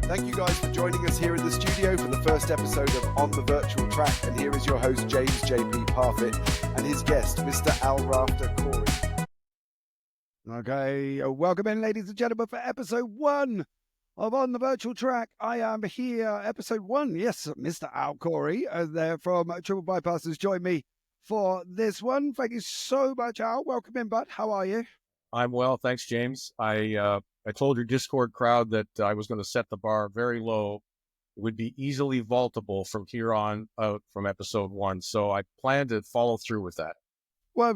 Thank you guys for joining us here in the studio for the first episode of On the Virtual Track. And here is your host, James JP Parfitt, and his guest, Mr. Al Rafter Corey. Okay, welcome in, ladies and gentlemen, for episode 1 of On the Virtual Track. I am here, episode 1. Yes, Mr. Al Corey, there from Triple Bypass, has joined me for this one. Thank you so much, Al. Welcome in, bud. How are you? I'm well, thanks, James. I told your Discord crowd that I was going to set the bar very low. It would be easily vaultable from here on out from episode 1. So I plan to follow through with that. Well,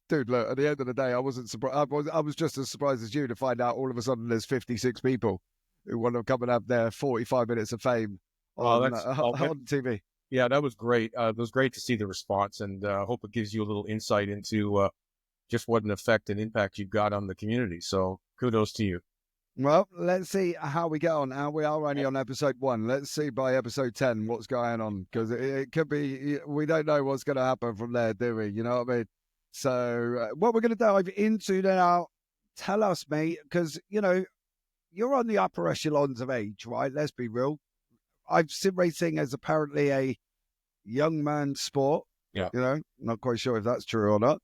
dude, look, at the end of the day, I wasn't surprised. I was just as surprised as you to find out all of a sudden there's 56 people who want to come and have their 45 minutes of fame on TV. Yeah, that was great. It was great to see the response, and hope it gives you a little insight into just what an effect and impact you've got on the community. So kudos to you. Well, let's see how we get on. Now, we are only on episode 1. Let's see by episode 10 what's going on, because it could be, we don't know what's going to happen from there, do we? You know what I mean? So what we're going to dive into now, tell us, mate, because, you know, you're on the upper echelons of age, right? Let's be real. Sim racing is apparently a young man's sport. Yeah. You know, not quite sure if that's true or not.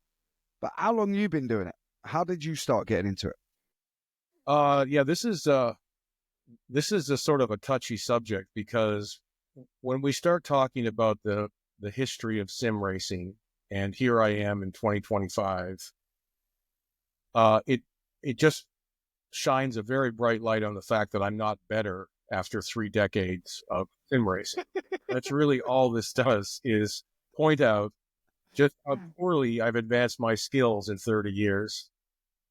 But how long have you been doing it? How did you start getting into it? This is a sort of a touchy subject, because when we start talking about the history of sim racing, and here I am in 2025, it just shines a very bright light on the fact that I'm not better after 3 decades of sim racing. That's really all this does, is point out just how poorly I've advanced my skills in 30 years.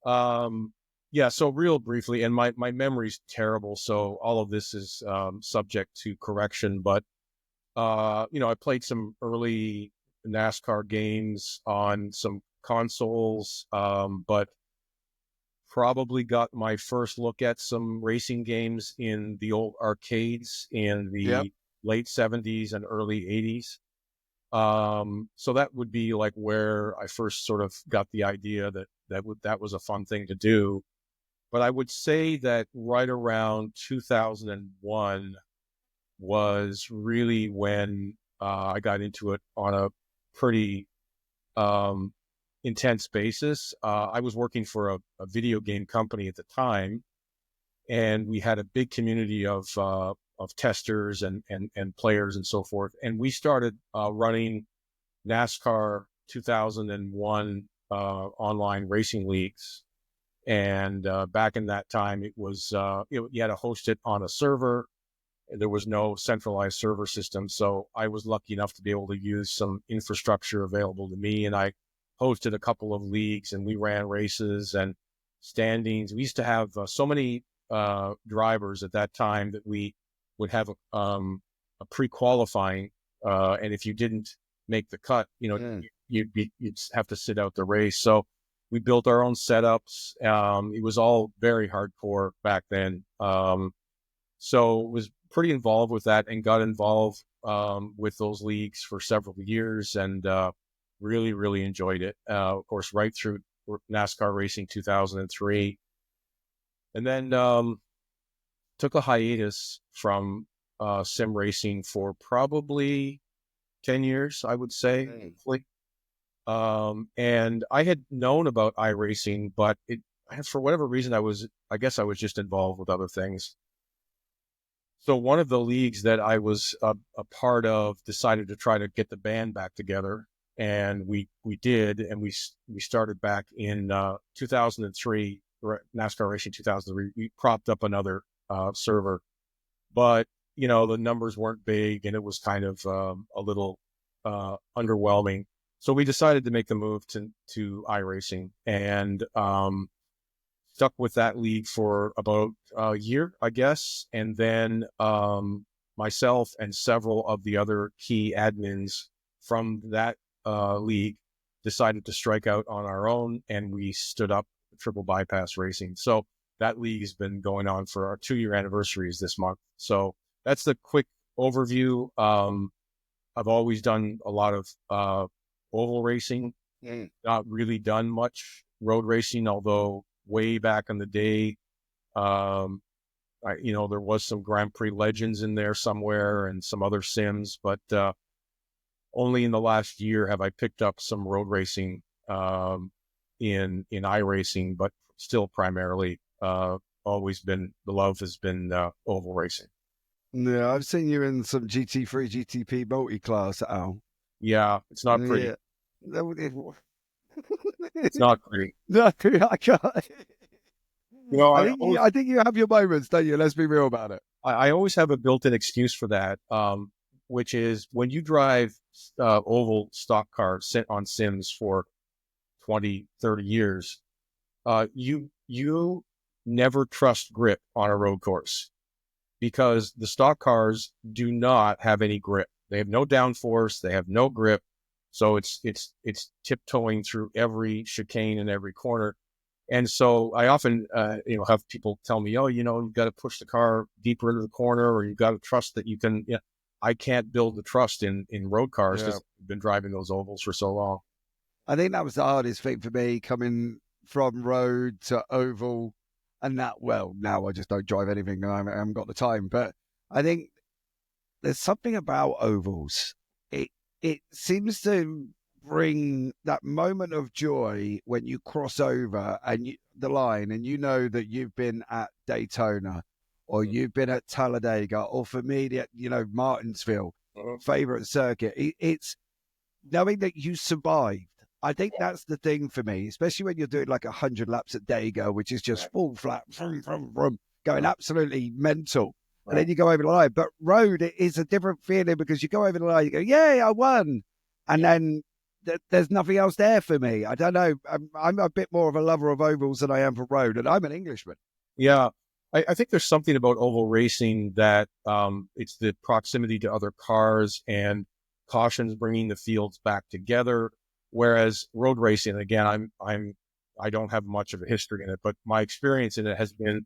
So real briefly, and my memory's terrible, so all of this is subject to correction, but I played some early NASCAR games on some consoles, but probably got my first look at some racing games in the old arcades in the late 70s and early 80s. So that would be like where I first sort of got the idea that was a fun thing to do. But I would say that right around 2001 was really when I got into it on a pretty intense basis. I was working for a video game company at the time, and we had a big community of testers and players and so forth. And we started running NASCAR 2001 online racing leagues. And back in that time, it was you had to host it on a server. There was no centralized server system. So I was lucky enough to be able to use some infrastructure available to me. And I hosted a couple of leagues, and we ran races and standings. We used to have so many drivers at that time that we would have a pre-qualifying. And if you didn't make the cut, you'd have to sit out the race. So we built our own setups. It was all very hardcore back then. So was pretty involved with that, and got involved with those leagues for several years, and really, really enjoyed it. Of course, right through NASCAR Racing 2003. And then took a hiatus from sim racing for probably 10 years, I would say. And I had known about iRacing, but for whatever reason, I guess I was just involved with other things. So one of the leagues that I was a part of decided to try to get the band back together, and we did, and we started back in 2003, NASCAR Racing 2003. We propped up another server, but the numbers weren't big, and it was kind of a little underwhelming. So we decided to make the move to iRacing, and stuck with that league for about a year, I guess. And then myself and several of the other key admins from that league decided to strike out on our own, and we stood up Triple Bypass Racing. So that league has been going on for our 2-year anniversary is this month. So that's the quick overview. I've always done a lot of oval racing, not really done much road racing, although way back in the day, there was some Grand Prix Legends in there somewhere and some other sims, but only in the last year have I picked up some road racing in iRacing, but still primarily always been the love has been oval racing. Yeah, I've seen you in some GT3, GTP multi-class, Al. Yeah, it's not pretty. Yeah. It's not pretty. No, I can't. I I think you have your moments, don't you? Let's be real about it. I always have a built-in excuse for that, which is when you drive oval stock cars sit on sims for 20, 30 years, you never trust grip on a road course because the stock cars do not have any grip. They have no downforce. They have no grip. So it's tiptoeing through every chicane and every corner. And so I often, have people tell me, oh, you've got to push the car deeper into the corner, or you've got to trust that you can. Yeah, I can't build the trust in road cars because I've been driving those ovals for so long. I think that was the hardest thing for me coming from road to oval, and now I just don't drive anything. I haven't got the time, but I think there's something about ovals. It seems to bring that moment of joy when you cross over and the line, and you know that you've been at Daytona, or you've been at Talladega, or for me, Martinsville, favorite circuit. It's knowing that you survived. I think that's the thing for me, especially when you're doing like 100 laps at Dega, which is just full flat, going absolutely mental. And then you go over the line. But road, it is a different feeling because you go over the line, you go, yay, I won. And then there's nothing else there for me. I don't know. I'm a bit more of a lover of ovals than I am for road, and I'm an Englishman. Yeah. I think there's something about oval racing that it's the proximity to other cars and cautions bringing the fields back together. Whereas road racing, again, I don't have much of a history in it, but my experience in it has been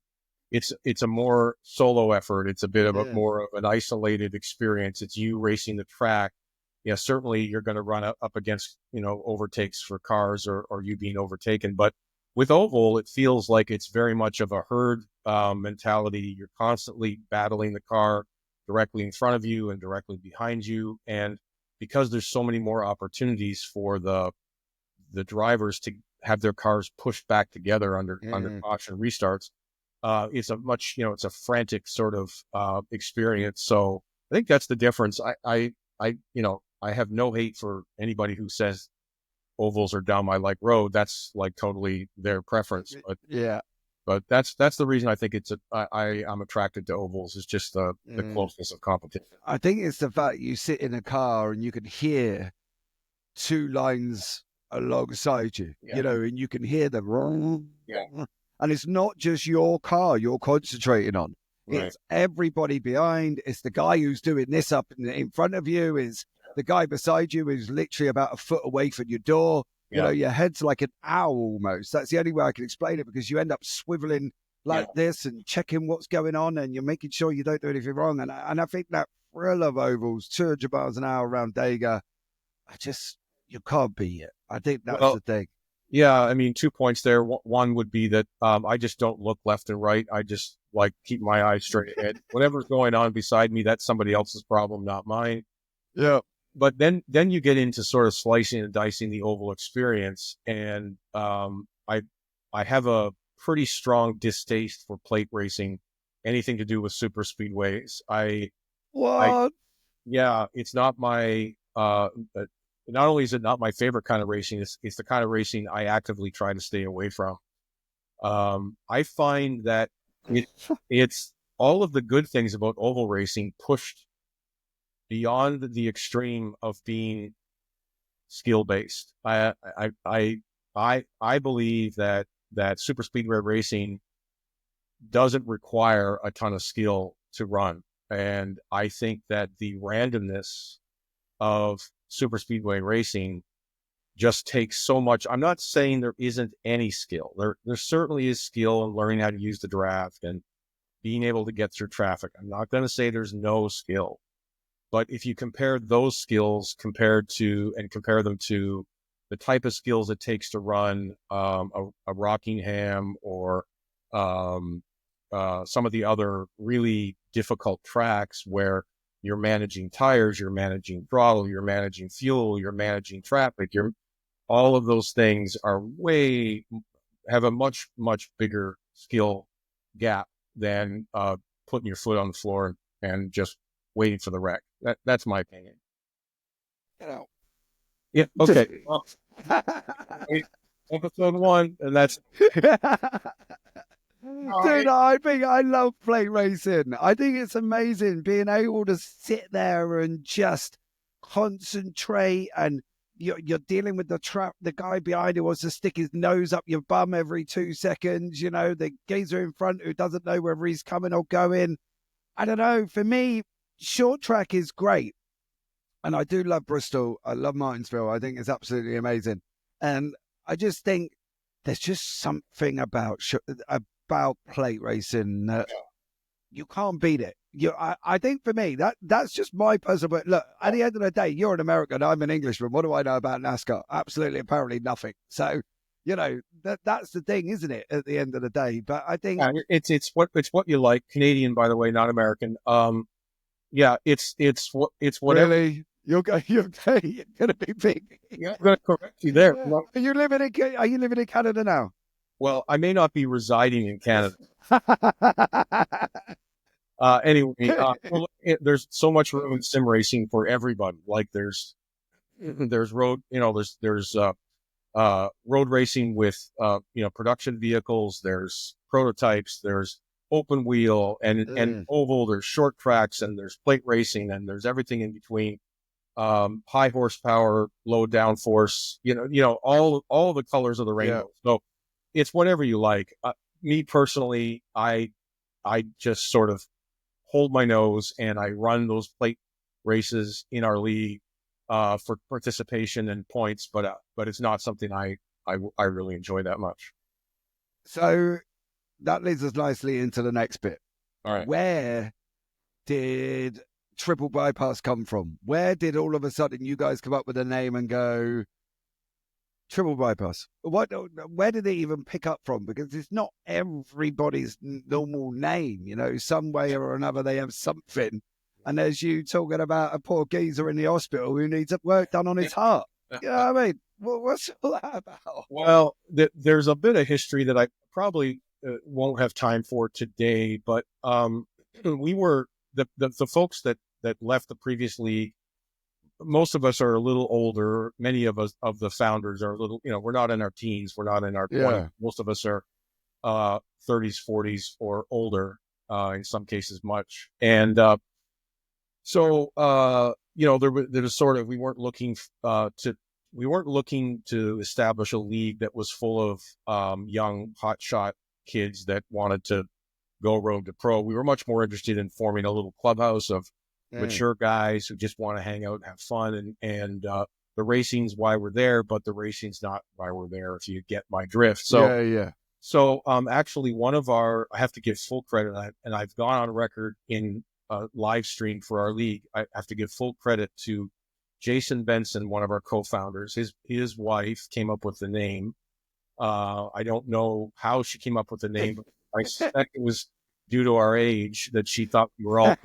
it's a more solo effort. It's a bit of more of an isolated experience. It's you racing the track. Yeah, certainly you're going to run up against, overtakes for cars or you being overtaken. But with oval, it feels like it's very much of a herd mentality. You're constantly battling the car directly in front of you and directly behind you. And because there's so many more opportunities for the drivers to have their cars pushed back together under caution restarts, it's a much, it's a frantic sort of experience. So I think that's the difference. I have no hate for anybody who says ovals are down my like road. That's like totally their preference. But but that's the reason I think I'm attracted to ovals is just the closeness of competition. I think it's the fact you sit in a car and you can hear two lines alongside you, and you can hear the wrong. And it's not just your car you're concentrating on. Right. It's everybody behind. It's the guy who's doing this up in front of you. Is the guy beside you who's literally about a foot away from your door. Your head's like an owl almost. That's the only way I can explain it, because you end up swiveling like this and checking what's going on, and you're making sure you don't do anything wrong. And I think that thrill of ovals, 200 miles an hour around Dega, you can't beat it. I think that's the thing. Yeah, I mean, 2 points there. One would be that I just don't look left and right. I just keep my eyes straight ahead. Whatever's going on beside me, that's somebody else's problem, not mine. Yeah. But then you get into sort of slicing and dicing the oval experience, and I have a pretty strong distaste for plate racing, anything to do with super speedways. It's not my. Not only is it not my favorite kind of racing, it's the kind of racing I actively try to stay away from. I find that it's all of the good things about oval racing pushed beyond the extreme of being skill based. I believe that super speedway racing doesn't require a ton of skill to run, and I think that the randomness of super speedway racing just takes so much. I'm not saying there isn't any skill. There certainly is skill in learning how to use the draft and being able to get through traffic. I'm not going to say there's no skill, but if you compare those skills compare them to the type of skills it takes to run a Rockingham or some of the other really difficult tracks where you're managing tires, you're managing throttle, you're managing fuel, you're managing traffic, all of those things have a much, much bigger skill gap than putting your foot on the floor and just waiting for the wreck. That's my opinion. You know. Yeah. Okay. Well, episode 1, and that's. Dude, I think I love plate racing. I think it's amazing being able to sit there and just concentrate, and you're dealing with the trap. The guy behind you wants to stick his nose up your bum every 2 seconds. You know, the geezer in front who doesn't know whether he's coming or going. I don't know. For me, short track is great. And I do love Bristol. I love Martinsville. I think it's absolutely amazing. And I just think there's just something about plate racing that you can't beat it. I think for me, that's just my personal. But look, at the end of the day, you're an American, I'm an Englishman. What do I know about NASCAR? Absolutely, apparently nothing. So, you know, that's the thing, isn't it? At the end of the day, but I think it's what you like. Canadian, by the way, not American. Yeah, it's whatever. Really? You're going to be big. Yeah, I'm going to correct you there. Are you living in Canada now? Well, I may not be residing in Canada. Anyway, there's so much room in sim racing for everybody. Like there's road, there's road racing with production vehicles. There's prototypes. There's open wheel and oval. There's short tracks, and there's plate racing, and there's everything in between. High horsepower, low downforce. All the colors of the rainbow. Yeah. So it's whatever you like. Me personally, I just sort of hold my nose and I run those plate races in our league for participation and points, but it's not something I really enjoy that much. So that leads us nicely into the next bit. All right. Where did Triple Bypass come from? Where did all of a sudden you guys come up with a name and go Triple Bypass? Where did they even pick up from? Because it's not everybody's normal name, some way or another they have something. And there's you talking about a poor geezer in the hospital who needs work done on his heart. You know what I mean? What's all that about? Well, there's a bit of history that I probably won't have time for today, but we were the folks that left the previous league. Most of us are a little older. Many of us, of the founders, are a little, we're not in our teens. We're not in our 20s. Most of us are 30s, 40s, or older, in some cases much. And so, there was sort of, we weren't looking to establish a league that was full of young hotshot kids that wanted to go road to pro. We were much more interested in forming a little clubhouse of mature guys who just want to hang out and have fun. And the racing's why we're there, but the racing's not why we're there, if you get my drift. So, So actually I have to give full credit, and I've gone on record in a live stream for our league. I have to give full credit to Jason Benson, one of our co-founders. His wife came up with the name. I don't know how she came up with the name, but I suspect it was due to our age that she thought we were all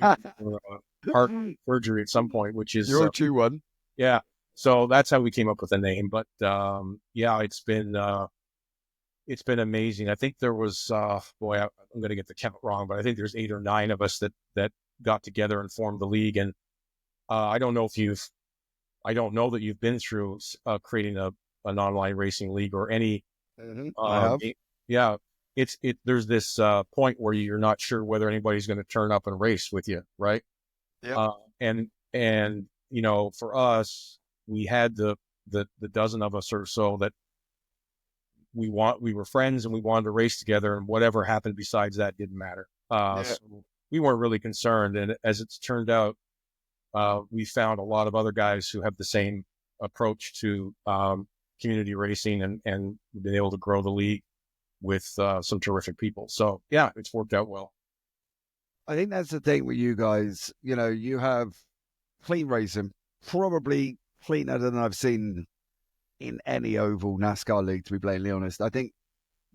heart surgery at some point, which is your 2-1. Yeah. So that's how we came up with the name. But it's been amazing. I think there was I'm going to get the count wrong, but I think there's 8 or 9 of us that got together and formed the league. And I don't know that you've been through creating an online racing league or any. I have. Yeah. There's this point where you're not sure whether anybody's going to turn up and race with you, right? Yeah. And for us, we had the dozen of us or so that we were friends and we wanted to race together, and whatever happened besides that didn't matter. So we weren't really concerned. And as it's turned out, we found a lot of other guys who have the same approach to community racing and been able to grow the league with some terrific people. So yeah, it's worked out well. I think that's the thing with you guys. You have clean racing, probably cleaner than I've seen in any oval NASCAR league, to be blatantly honest. I think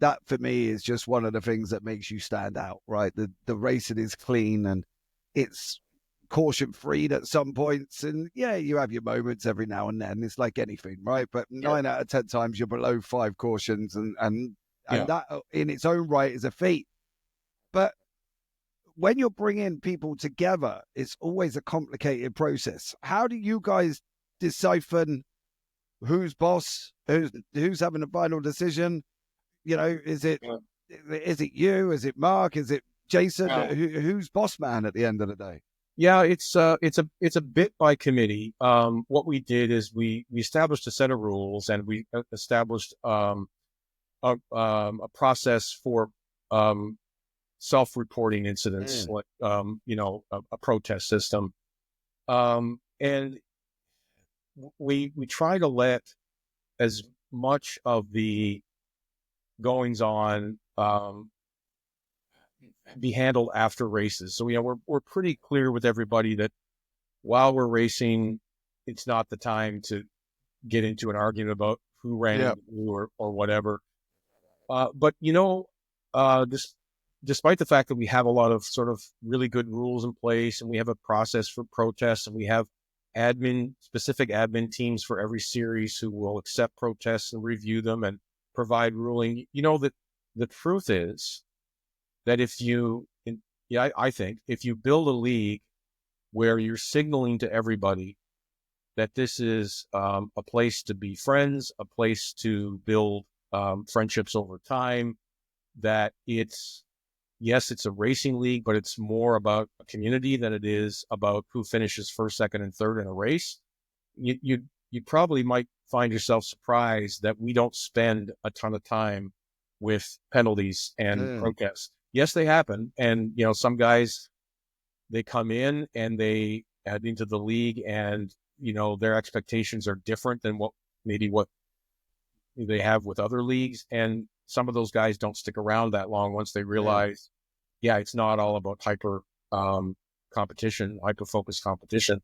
that for me is just one of the things that makes you stand out, right? The racing is clean and it's caution free at some points, and yeah, you have your moments every now and then. It's like anything, right? But 9 out of 10 times you're below 5 cautions, and that in its own right is a feat. But when you're bringing people together, it's always a complicated process. How do you guys decipher who's boss, who's having the final decision? Is it you? Is it Mark? Is it Jason? Who's boss man at the end of the day? Yeah, it's a bit by committee. What we did is we established a set of rules, and we established a process for self-reporting incidents, like a protest system, and we try to let as much of the goings on be handled after races. So we're pretty clear with everybody that while we're racing, it's not the time to get into an argument about who ran into who or whatever. But despite the fact that we have a lot of sort of really good rules in place, and we have a process for protests, and we have specific admin teams for every series who will accept protests and review them and provide ruling, that the truth is that I think if you build a league where you're signaling to everybody that this is a place to be friends, a place to build friendships over time, that it's a racing league, but it's more about a community than it is about who finishes first, second, and third in a race. You probably might find yourself surprised that we don't spend a ton of time with penalties and protests. Yes, they happen. And, some guys, they come in and they add into the league, and, their expectations are different than what they have with other leagues. And some of those guys don't stick around that long once they realize, it's not all about competition, hyper-focused competition.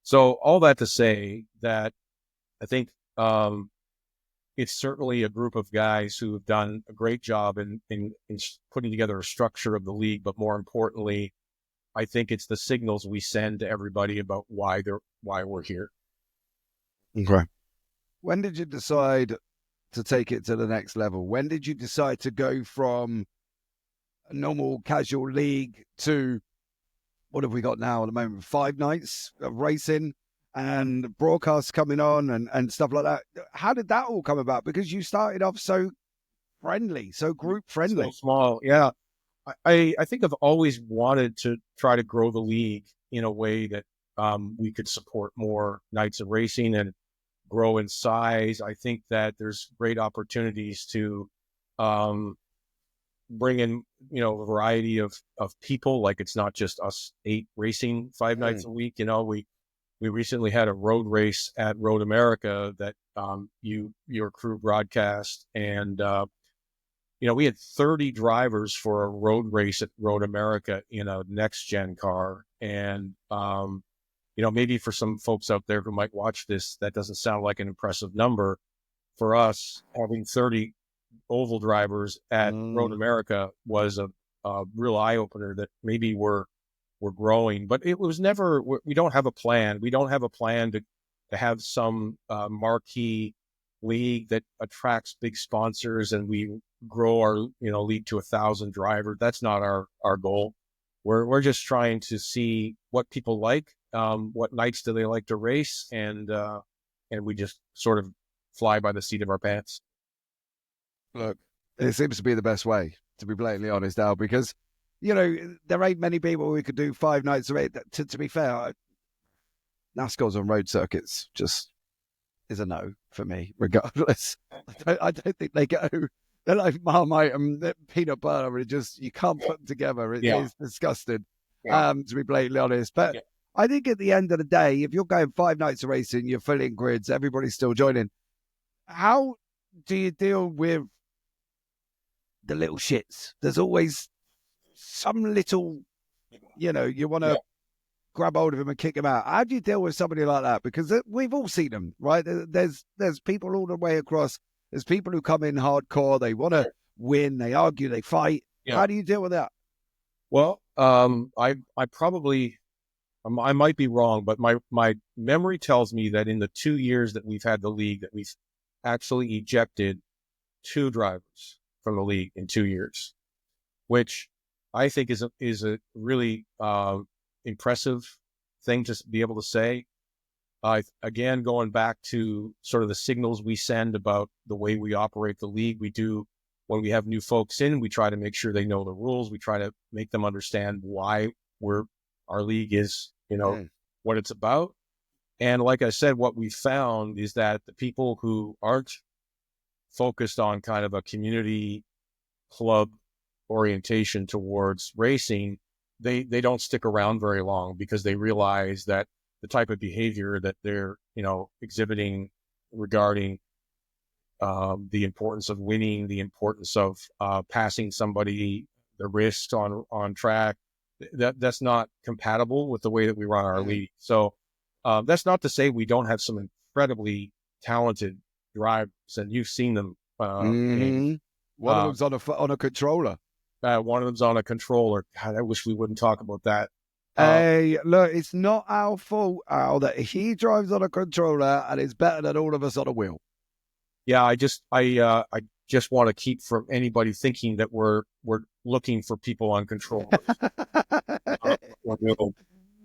So all that to say that I think it's certainly a group of guys who have done a great job in putting together a structure of the league. But more importantly, I think it's the signals we send to everybody about why we're here. Okay. When did you decide to take it to the next level? When did you decide to go from a normal casual league to what have we got now at the moment? 5 nights of racing and broadcasts coming on and stuff like that. How did that all come about? Because you started off so friendly, so group friendly. So small, yeah. I think I've always wanted to try to grow the league in a way that we could support more nights of racing and grow in size. I think that there's great opportunities to bring in, a variety of people. Like, it's not just us 8 racing 5 nights a week. We recently had a road race at Road America that your crew broadcast, and we had 30 drivers for a road race at Road America in a next gen car. And maybe for some folks out there who might watch this, that doesn't sound like an impressive number. For us, having 30 oval drivers at Road America was a real eye opener that maybe we're growing, but it was never. We don't have a plan. We don't have a plan to have some marquee league that attracts big sponsors and we grow our league to 1,000 drivers. That's not our goal. We're just trying to see what people like, what nights do they like to race, and we just sort of fly by the seat of our pants. Look, it seems to be the best way, to be blatantly honest, Al, because there ain't many people who could do 5 nights of it. To be fair, NASCAR's on road circuits just is a no for me, regardless. I don't think they go. They're like Marmite and peanut butter. You can't put them together. It's disgusting, to be blatantly honest. But I think at the end of the day, if you're going 5 nights of racing, you're filling grids, everybody's still joining. How do you deal with the little shits? There's always some little, you want to grab hold of him and kick him out. How do you deal with somebody like that? Because we've all seen them, right? There's people all the way across. There's people who come in hardcore. They want to win, they argue, they fight. Yeah. How do you deal with that? Well, I probably, I might be wrong, but my memory tells me that in the 2 years that we've had the league, that we've actually ejected 2 drivers from the league in 2 years, which I think is a really impressive thing to be able to say. Again, going back to sort of the signals we send about the way we operate the league, we do when we have new folks in, we try to make sure they know the rules. We try to make them understand why our league is, what it's about. And like I said, what we found is that the people who aren't focused on kind of a community club orientation towards racing, they don't stick around very long because they realize that the type of behavior that they're, exhibiting regarding the importance of winning, the importance of passing somebody, the risks on track, that's not compatible with the way that we run our league. So that's not to say we don't have some incredibly talented drivers, and you've seen them. One of them's on a controller. One of them's on a controller. God, I wish we wouldn't talk about that. Hey, look, it's not our fault, Al, that he drives on a controller and is better than all of us on a wheel. Yeah, I just want to keep from anybody thinking that we're looking for people on controllers.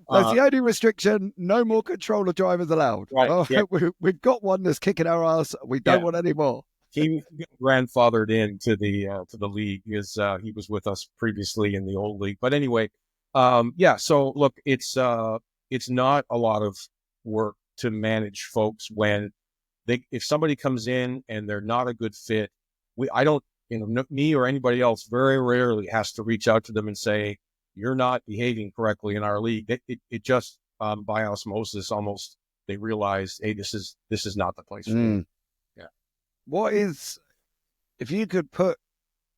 That's the only restriction. No more controller drivers allowed. Right. Yeah. We've got one that's kicking our ass. We don't want any more. He grandfathered into the league because he was with us previously in the old league. But anyway, so look, it's not a lot of work to manage folks when if somebody comes in and they're not a good fit. Me or anybody else very rarely has to reach out to them and say, you're not behaving correctly in our league. It just by osmosis almost they realize, hey, this is not the place for me. Yeah. What is, if you could put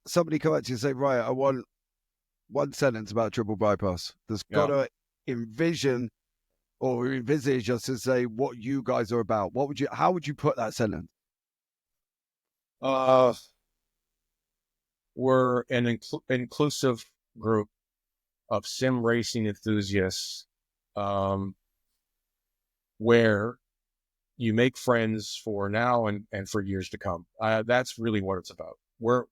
somebody come at you and say, right, I want one sentence about triple bypass that's got to envision or envisage us to say what you guys are about, how would you put that sentence? We're an inclusive group of sim racing enthusiasts, where you make friends for now and for years to come. That's really what it's about. We're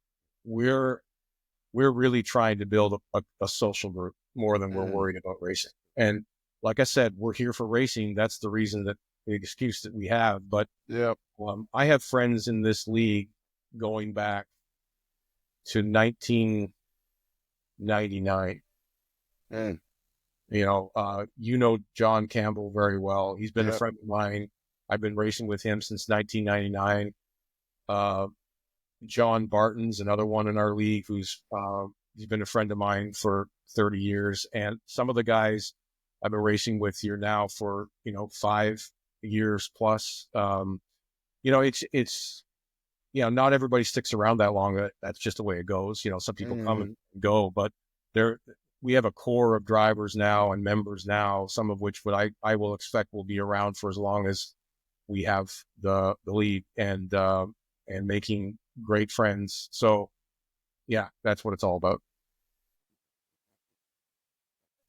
really trying to build a social group more than we're worried about racing. And like I said, we're here for racing. That's the excuse that we have. But I have friends in this league going back to 1999. John Campbell very well. He's been a friend of mine. I've been racing with him since 1999. John Barton's another one in our league who's he's been a friend of mine for 30 years. And some of the guys I've been racing with here now for, 5 years plus. It's not everybody sticks around that long. That's just the way it goes. Some people come and go, but we have a core of drivers now and members now, some of which I will expect will be around for as long as we have the league and making great friends. So yeah, that's what it's all about.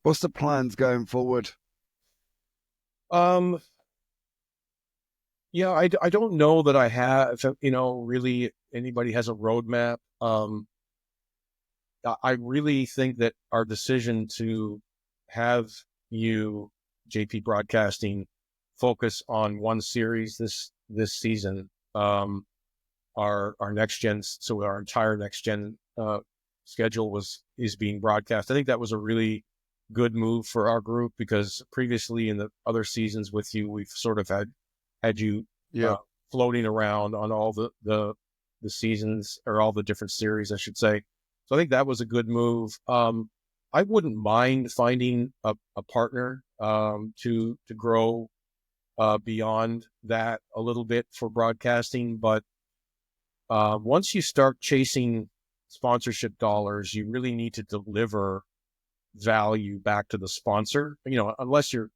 What's the plans going forward? I don't know that I have, really anybody has a roadmap. I really think that our decision to have you, JP Broadcasting, focus on one series this season, our next gen, so our entire next gen schedule is being broadcast. I think that was a really good move for our group because previously in the other seasons with you, we've sort of had you floating around on all the seasons or all the different series, I should say. So I think that was a good move. I wouldn't mind finding a partner to grow beyond that a little bit for broadcasting. But once you start chasing sponsorship dollars, you really need to deliver value back to the sponsor. Unless you've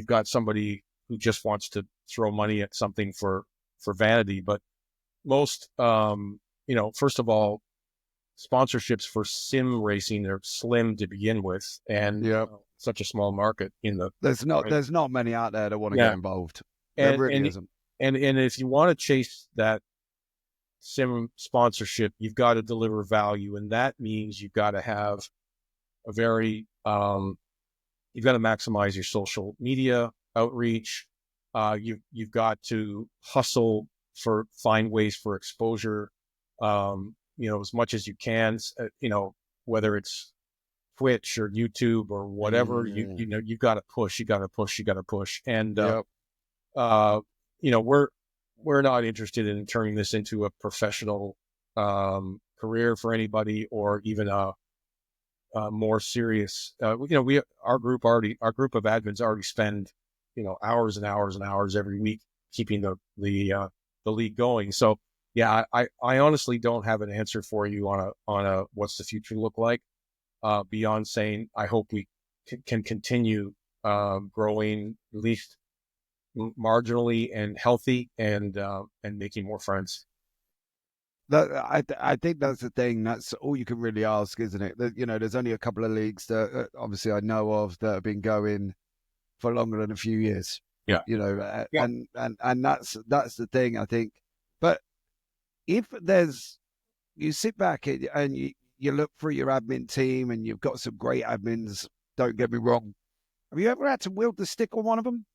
got somebody who just wants to throw money at something for vanity. But most first of all, sponsorships for sim racing are slim to begin with, and such a small market in the. There's not many out there that want to get involved. There really isn't. And if you want to chase that sim sponsorship, you've got to deliver value, and that means you've got to have a very you've got to maximize your social media outreach. You've got to hustle find ways for exposure, as much as you can, whether it's Twitch or YouTube or whatever, you've got to push, and we're not interested in turning this into a professional career for anybody, or even a more serious. Our group of admins already spend hours and hours and hours every week keeping the league going. So yeah, I honestly don't have an answer for you on a what's the future look like, beyond saying I hope we can continue growing, at least marginally and healthy, and making more friends. I think that's the thing. That's all you can really ask, isn't it? There's only a couple of leagues that obviously I know of that have been going for longer than a few years. Yeah. And that's the thing, I think. But if you sit back and you look through your admin team, and you've got some great admins, don't get me wrong. Have you ever had to wield the stick on one of them?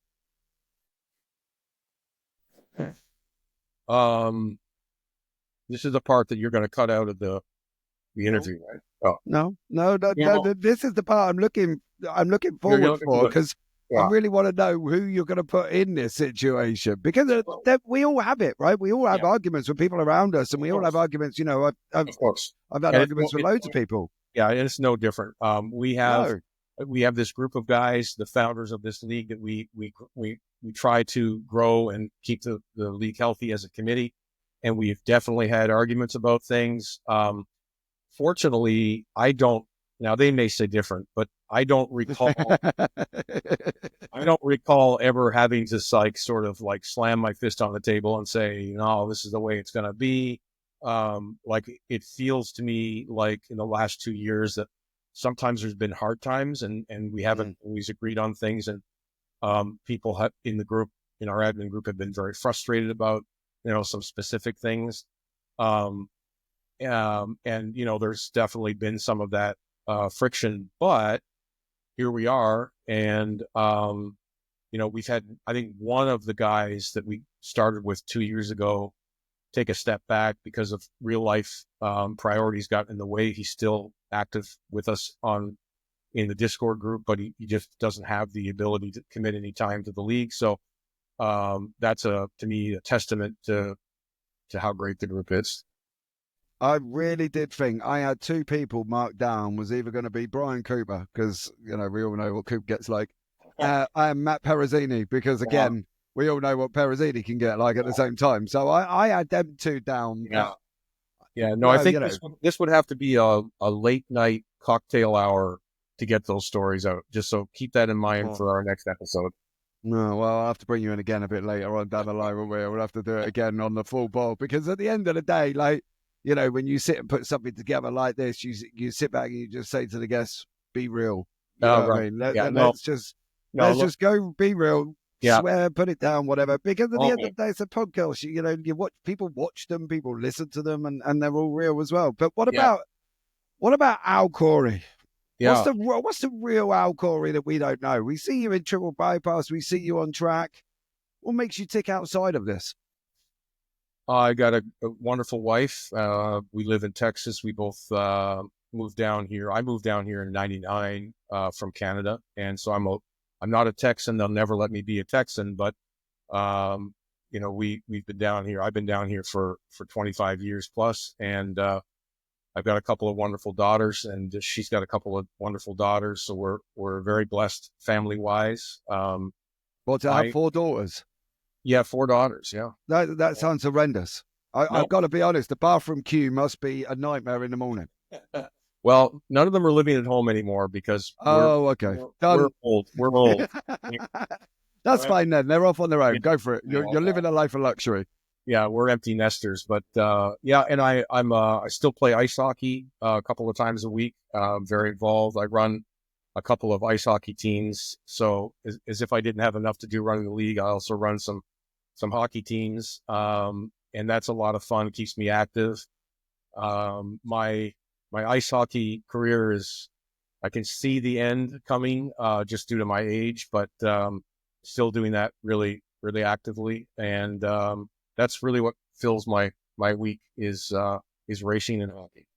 This is the part that you're going to cut out of the interview, right? Oh. No. This is the part I'm looking forward for, because I really want to know who you're going to put in this situation, because we all have it, right? We all have arguments with people around us, and we all have arguments. Of course, I've had arguments with loads of people. Yeah, and it's no different. We have this group of guys, the founders of this league, that we try to grow and keep the league healthy as a committee. And we've definitely had arguments about things. Fortunately, I don't. Now they may say different, but I don't recall. I don't recall ever having to sort of slam my fist on the table and say, "No, this is the way it's going to be." It feels to me like in the last 2 years that sometimes there's been hard times, and we haven't always agreed on things, and people in our admin group have been very frustrated about some specific things. There's definitely been some of that friction, but here we are. And, we've had, I think, one of the guys that we started with 2 years ago take a step back because of real life priorities got in the way. He's still active with us in the Discord group, but he just doesn't have the ability to commit any time to the league. So that's to me a testament to how great the group is. I really did think I had two people marked down, was either going to be Brian Cooper, because we all know what Cooper gets like, and Matt Perezzini, because again we all know what Perezzini can get like at the same time. So I had them two down. I think this would have to be a late night cocktail hour to get those stories out. Just so keep that in mind for our next episode. No, well, I'll have to bring you in again a bit later on down the line. We'll have to do it again on the full ball, because at the end of the day, when you sit and put something together like this, you sit back and you just say to the guests, "Be real." You know what I mean? Let's just go, be real. Swear, put it down, whatever. Because at the end of the day, it's a podcast. You watch, people watch them, people listen to them, and they're all real as well. But what about Al Corey? Yeah. What's the real Al Corey that we don't know? We see you in triple bypass. We see you on track. What makes you tick outside of this? I got a wonderful wife. We live in Texas. We both moved down here. I moved down here in '99 from Canada, and so I'm not a Texan. They'll never let me be a Texan, but we've been down here. I've been down here for 25 years plus, and I've got a couple of wonderful daughters, and she's got a couple of wonderful daughters. So we're very blessed family wise. To have 4 daughters? Yeah, 4 daughters. Yeah, that sounds horrendous. I've got to be honest. The bathroom queue must be a nightmare in the morning. Well, none of them are living at home anymore because we're old. We're old. That's fine then. They're off on their own. Go for it. You're living a life of luxury. we're empty nesters, but yeah, and I still play ice hockey a couple of times a week. Very involved. I run a couple of ice hockey teams. So as if I didn't have enough to do running the league, I also run some hockey teams, and that's a lot of fun. It keeps me active. My ice hockey career is, I can see the end coming just due to my age, but still doing that really, really actively. And that's really what fills my week is racing and hockey.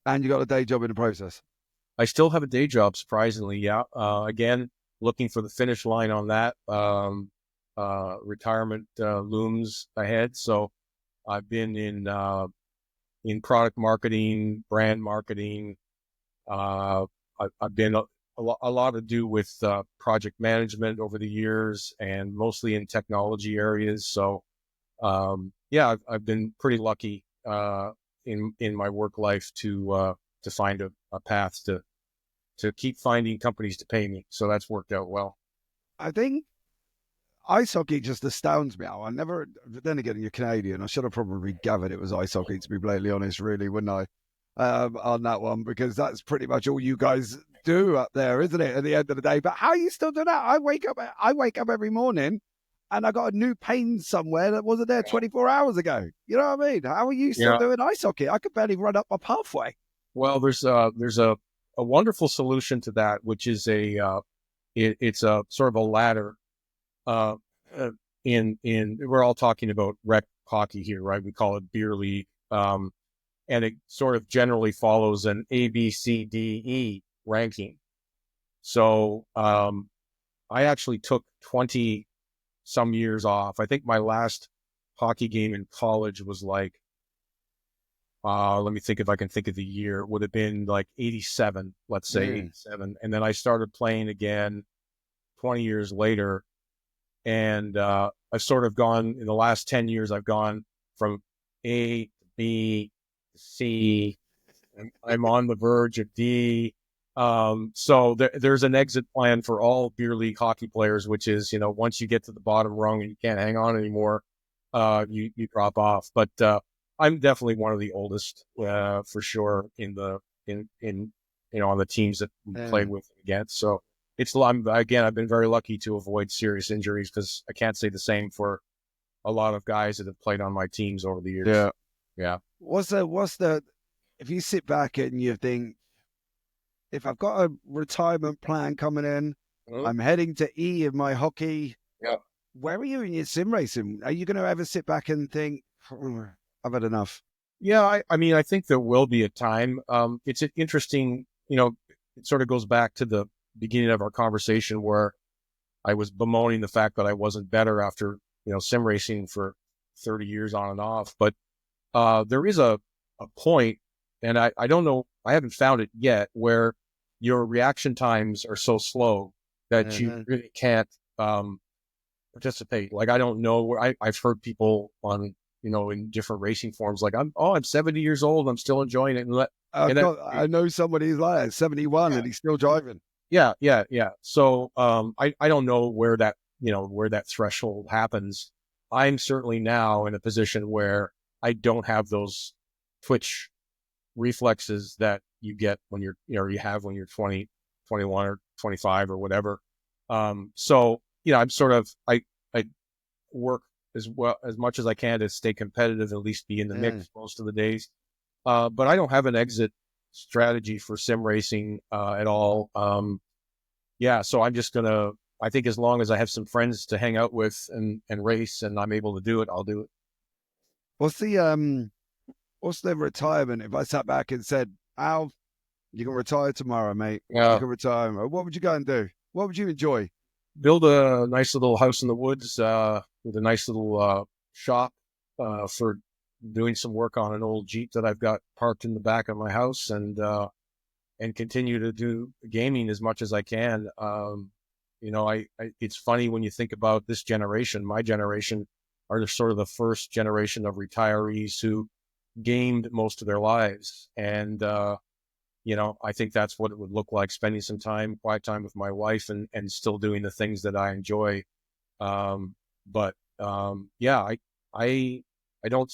And you got a day job in the process. I still have a day job, surprisingly. Yeah. Again, looking for the finish line on that. Retirement looms ahead. So I've been in product marketing, brand marketing. I've been a lot to do with project management over the years, and mostly in technology areas. So yeah, I've been pretty lucky in my work life to find a path to keep finding companies to pay me. So that's worked out well. I think ice hockey just astounds me. I never, then again, you're Canadian. I should have probably gathered it was ice hockey, to be blatantly honest, really, wouldn't I? On that one, because that's pretty much all you guys do up there, isn't it? At the end of the day, but how you still do that? I wake up every morning, and I got a new pane somewhere that wasn't there 24 hours ago. You know what I mean? How are you still doing ice hockey? I could barely run up my pathway. Well, there's a wonderful solution to that, which is it's a sort of a ladder. We're all talking about rec hockey here, right? We call it beer league. And it sort of generally follows an A, B, C, D, E ranking. So I actually took 20 some years off. I think my last hockey game in college was like, let me think if I can think of the year. It would have been like 87, let's say 87. And then I started playing again 20 years later. And I've sort of gone, in the last 10 years, I've gone from A to B, C, I'm on the verge of D. So there's an exit plan for all beer league hockey players, which is, once you get to the bottom rung and you can't hang on anymore, you drop off. But I'm definitely one of the oldest, for sure, on the teams that we play with and against. So I've been very lucky to avoid serious injuries, because I can't say the same for a lot of guys that have played on my teams over the years. Yeah. What's the, if you sit back and you think, if I've got a retirement plan coming in, I'm heading to E in my hockey. Yeah. Where are you in your sim racing? Are you going to ever sit back and think, I've had enough? Yeah. I mean, I think there will be a time. It's interesting, it sort of goes back to the beginning of our conversation where I was bemoaning the fact that I wasn't better after, sim racing for 30 years on and off. But there is a point, and I don't know, I haven't found it yet, where your reaction times are so slow that you really can't participate. Like, I don't know where I've heard people on, in different racing forums, like, I'm 70 years old, I'm still enjoying it. I know somebody who's like 71 and he's still driving. Yeah. So I don't know where that threshold happens. I'm certainly now in a position where I don't have those twitch reflexes that you get when you have when you're 20, 21 or 25 or whatever. So, I'm sort of, I work as much as I can to stay competitive, at least be in the mix most of the days. But I don't have an exit strategy for sim racing at all. So I'm just I think as long as I have some friends to hang out with and race and I'm able to do it, I'll do it. What's the retirement? If I sat back and said, Al, you can retire tomorrow, mate. Yeah. You can retire. What would you go and do? What would you enjoy? Build a nice little house in the woods with a nice little shop for doing some work on an old Jeep that I've got parked in the back of my house, and continue to do gaming as much as I can. It's funny when you think about this generation. My generation are sort of the first generation of retirees who gamed most of their lives. And, I think that's what it would look like, spending some quiet time with my wife and still doing the things that I enjoy. I I don't,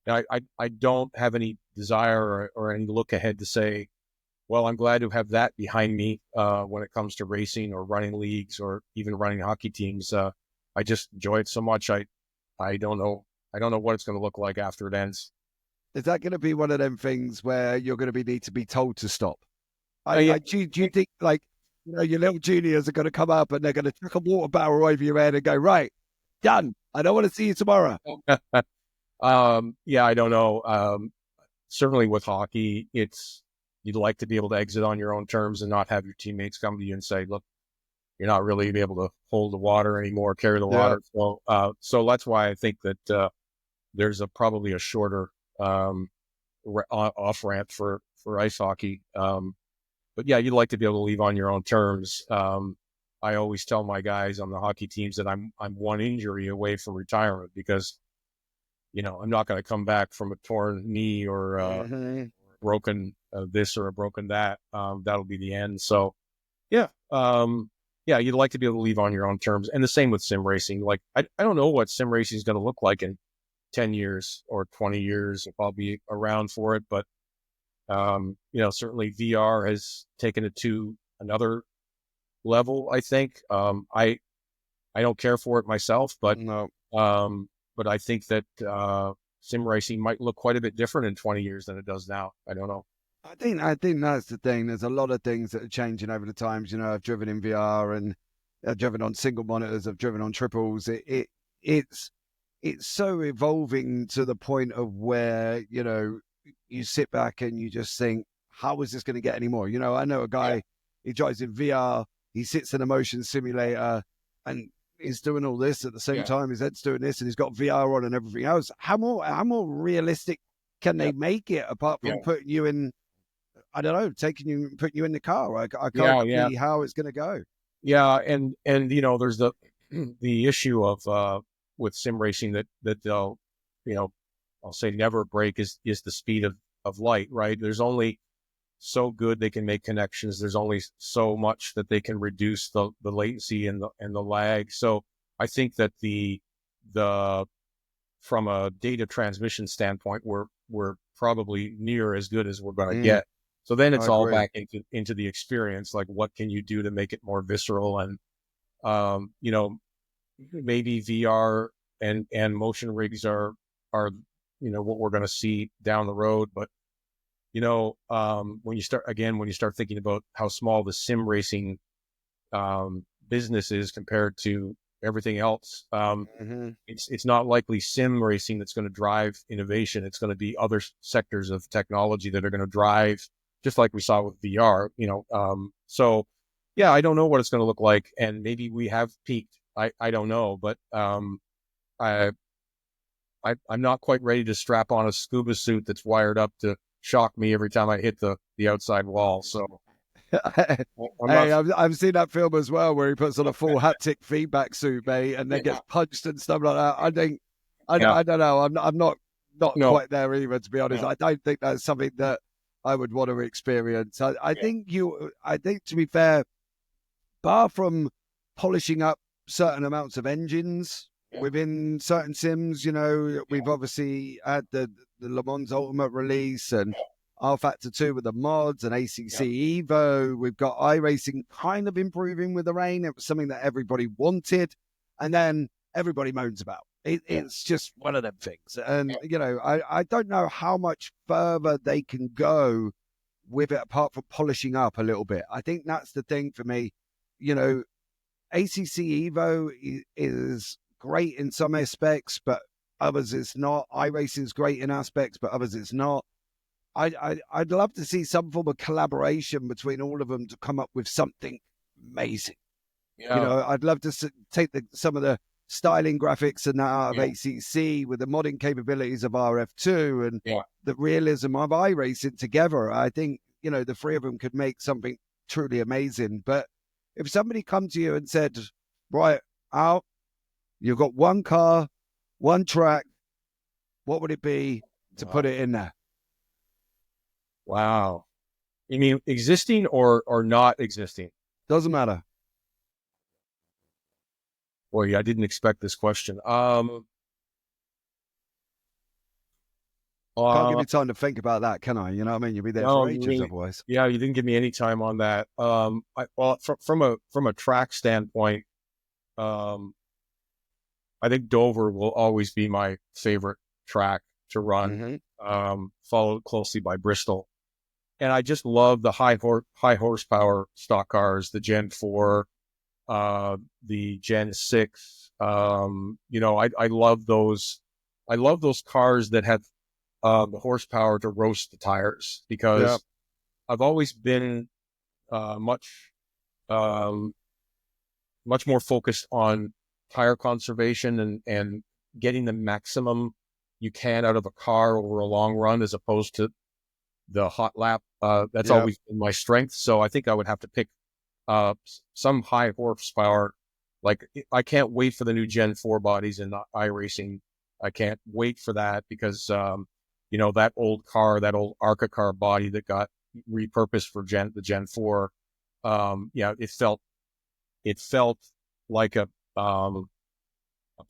I don't have any desire or any look ahead to say, well, I'm glad to have that behind me when it comes to racing or running leagues or even running hockey teams. I just enjoy it so much. I don't know. I don't know what it's going to look like after it ends. Is that going to be one of them things where you're going to need to be told to stop? Yeah. Do you think, like, your little juniors are going to come up and they're going to chuck a water barrel over your head and go, right, done. I don't want to see you tomorrow. Yeah, I don't know. Certainly with hockey, you'd like to be able to exit on your own terms and not have your teammates come to you and say, look, you're not really able to hold the water anymore, carry the water. So that's why I think that there's probably a shorter off ramp for ice hockey. But yeah, you'd like to be able to leave on your own terms. I always tell my guys on the hockey teams that I'm one injury away from retirement because, I'm not going to come back from a torn knee or broken this or a broken that. That'll be the end. So yeah, yeah, you'd like to be able to leave on your own terms. And the same with sim racing. Like I don't know what sim racing is going to look like in 10 years or 20 years if I'll be around for it. But certainly VR has taken it to another level, I think. I don't care for it myself, but No. but I think that sim racing might look quite a bit different in 20 years than it does now. I don't know. I think that's the thing. There's a lot of things that are changing over the times. I've driven in VR and I've driven on single monitors. I've driven on triples. It's so evolving to the point of where you sit back and you just think, how is this going to get any more? I know a guy. He drives in VR. He sits in a motion simulator, and he's doing all this at the same time. His head's doing this, and he's got VR on and everything else. How more realistic can they make it? Apart from putting you in, I don't know, putting you in the car. I can't see how it's going to go. Yeah, and there's the issue of with sim racing that they'll, I'll say never break is the speed of light. Right? There's only so good they can make connections. There's only so much that they can reduce the latency and the lag. So I think that the from a data transmission standpoint, we're probably near as good as we're going to get. So then it's all back into the experience. Like, what can you do to make it more visceral? And maybe VR and motion rigs are what we're going to see down the road. But when you start thinking about how small the sim racing business is compared to everything else, it's not likely sim racing that's going to drive innovation. It's going to be other sectors of technology that are going to drive, just like we saw with VR. So yeah, I don't know what it's going to look like, and maybe we have peaked. I don't know, but I'm not quite ready to strap on a scuba suit that's wired up to shock me every time I hit the outside wall. So I've seen that film as well where he puts on a full haptic feedback suit, mate, and then gets punched and stuff like that. I think I don't know. I'm not quite there either, to be honest. I don't think that's something that I would want to experience. I think to be fair, bar from polishing up certain amounts of engines within certain sims, we've obviously had the Le Mans Ultimate release and R Factor 2 with the mods and ACC Evo. We've got iRacing kind of improving with the rain. It was something that everybody wanted, and then everybody moans about. It's just one of them things. And, I don't know how much further they can go with it apart from polishing up a little bit. I think that's the thing for me. ACC Evo is great in some aspects, but others it's not. iRacing is great in aspects, but others it's not. I'd love to see some form of collaboration between all of them to come up with something amazing. I'd love to take some of the styling graphics and that out of ACC with the modding capabilities of RF2 and the realism of iRacing together. I think, the three of them could make something truly amazing. But if somebody come to you and said, right, Al, you've got one car, one track, what would it be to put it in there? Wow. You mean existing or not existing? Doesn't matter. Boy, I didn't expect this question. Can't give Uh, you time to think about that, can I? You know what I mean? You'll be there no, for you ages really, otherwise. yeah, you didn't give me any time on that. Well, from a track standpoint, um, I think Dover will always be my favorite track to run, Hmm. followed closely by Bristol. And I just love the high horsepower stock cars, the Gen 4, the Gen 6. I love those. I love those cars that have the horsepower to roast the tires, Yeah. because I've always been uh, much um, much more focused on tire conservation and getting the maximum you can out of a car over a long run, as opposed to the hot lap. That's Yeah. always been my strength. So I think I would have to pick some high horsepower. Like, I can't wait for the new Gen 4 bodies in iRacing. I can't wait for that, because that old car, that old ARCA car body that got repurposed for the Gen 4. It felt like a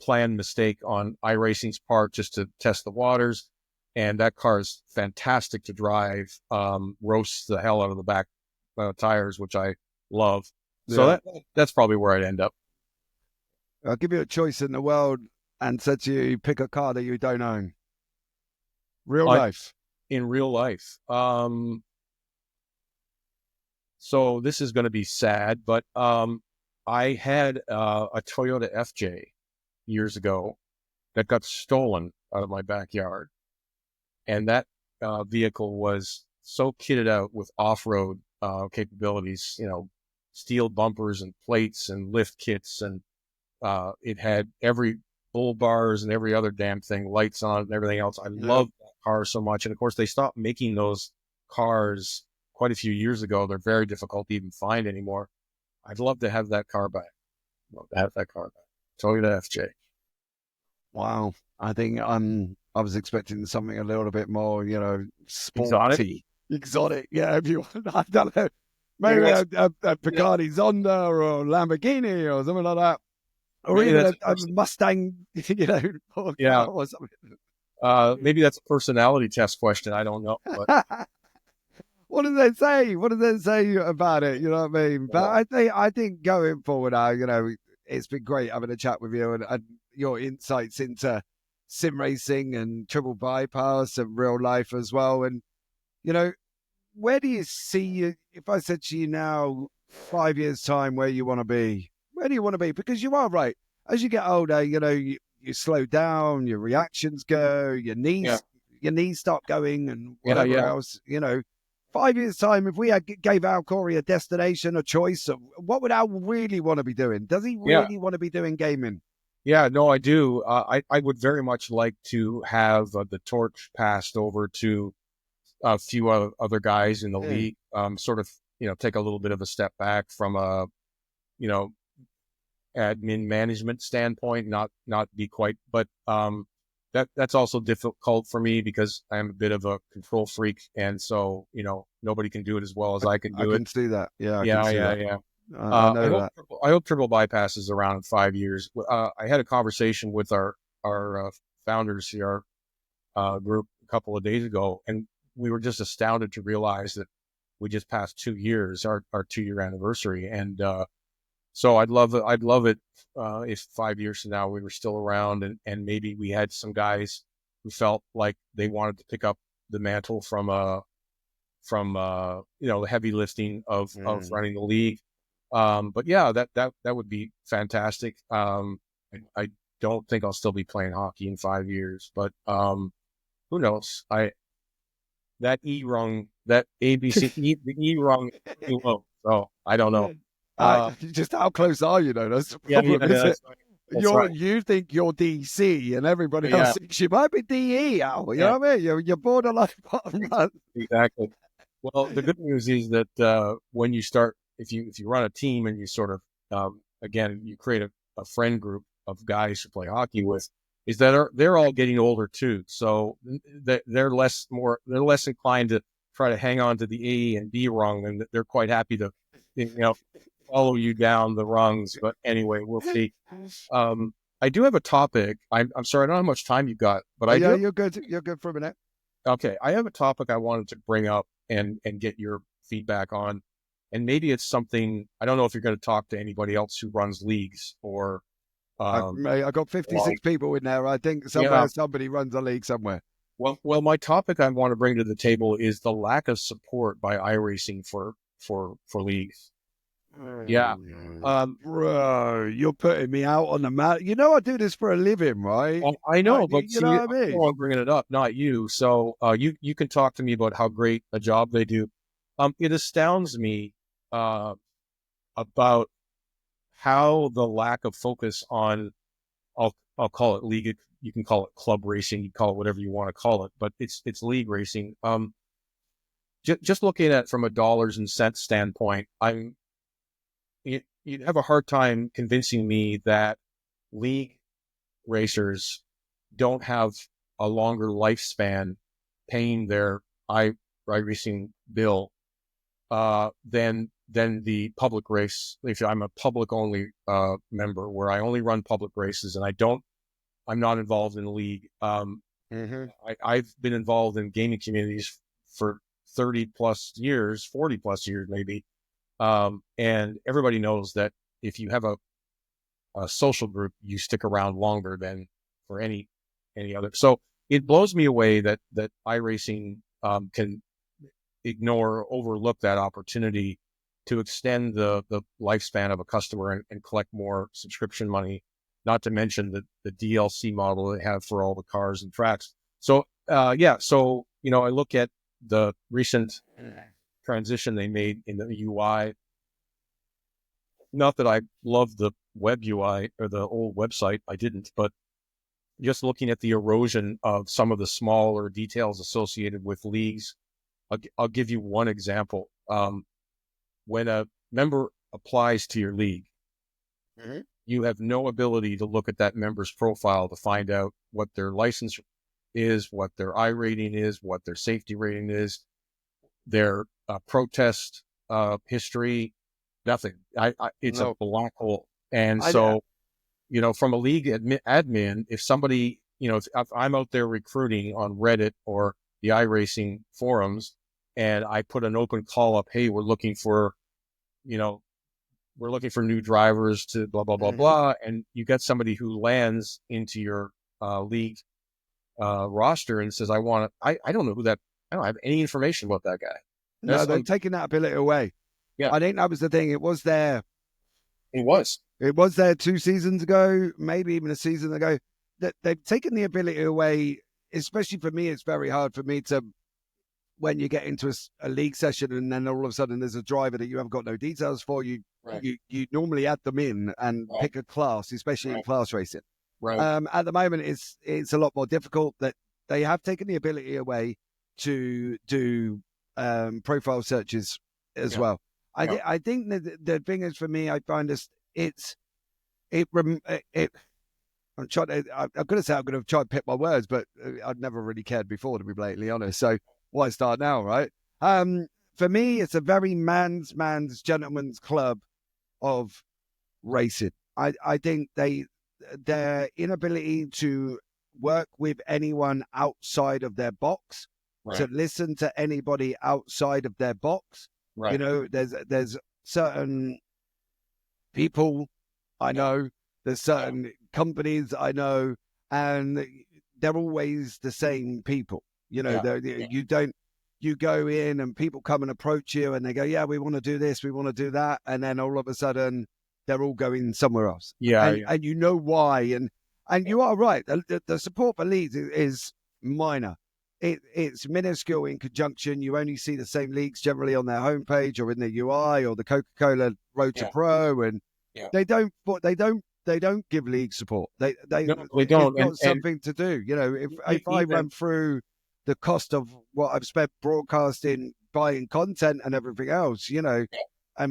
planned mistake on iRacing's part, just to test the waters. And that car is fantastic to drive. Roasts the hell out of the back tires, which I love. So Yeah. that's probably where I'd end up. I'll give you a choice in the world and said to you, pick a car that you don't own. Real I, life. in real life. So this is going to be sad, but I had a Toyota FJ years ago that got stolen out of my backyard. And that vehicle was so kitted out with off-road capabilities, steel bumpers and plates and lift kits, and it had every bull bars and every other damn thing, lights on it and everything else. I Yeah. loved that car so much. And of course, they stopped making those cars quite a few years ago. They're very difficult to even find anymore. I'd love to have that car back. Love to have that car back. Toyota FJ. Wow. I think I was expecting something a little bit more, Exotic? sporty. Exotic. Yeah, if you want. I don't know. Maybe Maybe that's a Picardi Zonda or Lamborghini or something like that. Or maybe even that's a Mustang, yeah. or something. Maybe that's a personality test question. I don't know, but What do they say? What do they say about it? You know what I mean? But I think going forward now, it's been great having a chat with you and your insights into sim racing and triple bypass and real life as well. And you know, where do you see you? If I said to you now, 5 years time, where you want to be? Where do you want to be? Because you are right. As you get older, you slow down, your reactions go, yeah, your knees start going, and yeah, whatever yeah, else. 5 years time, if we gave Al Corey a destination, a choice, of what would Al really want to be doing? Does he yeah, really want to be doing gaming? yeah. No, I do. I would very much like to have the torch passed over to a few other guys in the Mm. league. Sort of, take a little bit of a step back from a, you know, admin management standpoint, not be quite, but that's also difficult for me, because I'm a bit of a control freak, and so nobody can do it as well as I can I do it. can see that. Yeah, I can Yeah, see yeah, that. yeah. I I know hope that. I hope triple bypass is around in 5 years. I had a conversation with our founders here, our group, a couple of days ago, and we were just astounded to realize that we just passed 2 years, our 2 year anniversary, and so I'd love it if 5 years from now we were still around, and maybe we had some guys who felt like they wanted to pick up the mantle from the heavy lifting of Mm. running the league. But yeah, that would be fantastic. I don't think I'll still be playing hockey in 5 years, but who knows? That E rung, that ABC the E rung pretty low, so I don't know. Uh, Just how close are you, though? That's the yeah, yeah, problem, yeah, is it? that's right. That's right. You think you're DC, and everybody else Yeah, thinks you might be DE. Al, you yeah, know what I mean? You're borderline bottom run. exactly. Well, the good news is that when you start, if you run a team and you sort of again you create a friend group of guys to play hockey with, is that they're all getting older too, so they're less inclined to try to hang on to the A and B rung, and they're quite happy to follow you down the rungs. But anyway, we'll see. I do have a topic. I'm sorry, I don't know how much time you got, but I Yeah, do. you're good. You're good for a minute. Okay, I have a topic I wanted to bring up and get your feedback on, and maybe it's something I don't know if you're going to talk to anybody else who runs leagues or I got 56 like people in there. I think yeah. somebody runs a league somewhere. Well, my topic I want to bring to the table is the lack of support by iRacing for leagues. Yeah. Bro, you're putting me out on the mat. You know, I do this for a living, right? I know, but You see, know I'm what I the mean? one bringing it up, not you. So you can talk to me about how great a job they do. It astounds me uh, about how the lack of focus on I'll call it league. You can call it club racing. You call it whatever you want to call it, but it's league racing. Just looking at it from a dollars and cents standpoint, you'd have a hard time convincing me that league racers don't have a longer lifespan paying their iRacing bill than the public race. If I'm a public only member where I only run public races and I'm not involved in the league. I've been involved in gaming communities for 30 plus years, 40 plus years maybe. And everybody knows that if you have a social group, you stick around longer than for any other. So it blows me away that iRacing can ignore or overlook that opportunity to extend the lifespan of a customer and collect more subscription money, not to mention the DLC model they have for all the cars and tracks. So so I look at the recent transition they made in the UI. Not that I love the web UI or the old website, I didn't, but just looking at the erosion of some of the smaller details associated with leagues. I'll give you one example. When a member applies to your league, you have no ability to look at that member's profile to find out what their license is, what their I rating is, what their safety rating is, their protest history, nothing. It's a black hole. And so, from a league admin, if somebody, if I'm out there recruiting on Reddit or the iRacing forums, and I put an open call up, hey, we're looking for new drivers to blah, blah, blah, blah. And you get somebody who lands into your league roster and says, I don't know I don't have any information about that guy. No, they're taking that ability away. Yeah. I think that was the thing. It was there. It was there 2 seasons ago, maybe even a season ago. That they've taken the ability away. Especially for me, it's very hard for me to, when you get into a league session and then all of a sudden there's a driver that you haven't got no details for, you normally add them in and pick a class, especially in class racing. Right. At the moment, it's a lot more difficult. That they have taken the ability away to do profile searches as well. I think the thing is, for me, I find I'm going to say I'm going to try and pick my words, but I've never really cared before, to be blatantly honest. So why start now, right? For me, it's a very man's gentleman's club of racing. I think their inability to work with anyone outside of their box, to listen to anybody outside of their box. Right. There's certain people I know, there's certain companies I know, and they're always the same people. You go in and people come and approach you and they go, yeah, we want to do this, we want to do that. And then all of a sudden they're all going somewhere else. And you know why. And you are right. The support for leagues is minor. It's minuscule in conjunction. You only see the same leagues generally on their homepage or in the UI or the Coca-Cola Road to Pro. And they don't give league support. They don't. It's not something to do. If I run through the cost of what I've spent broadcasting, buying content and everything else, and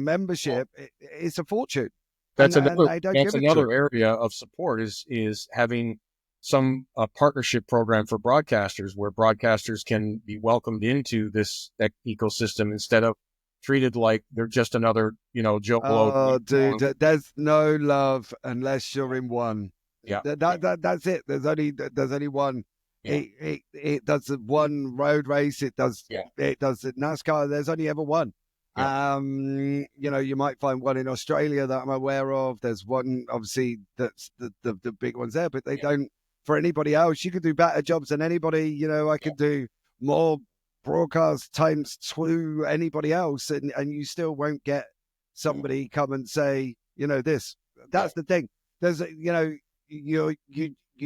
membership, it's a fortune. That's another area of support is having some partnership program for broadcasters where broadcasters can be welcomed into this ecosystem instead of treated like they're just another, Joe Blow. Oh, dude, there's no love unless you're in one. Yeah. That's it. There's only one. It does the one road race. It does the NASCAR. There's only ever one. You might find one in Australia that I'm aware of. There's one, obviously, that's the big ones there, but they don't. For anybody else, you could do better jobs than anybody. I could do more broadcast times to anybody else, and you still won't get somebody come and say, this. That's the thing. There's, you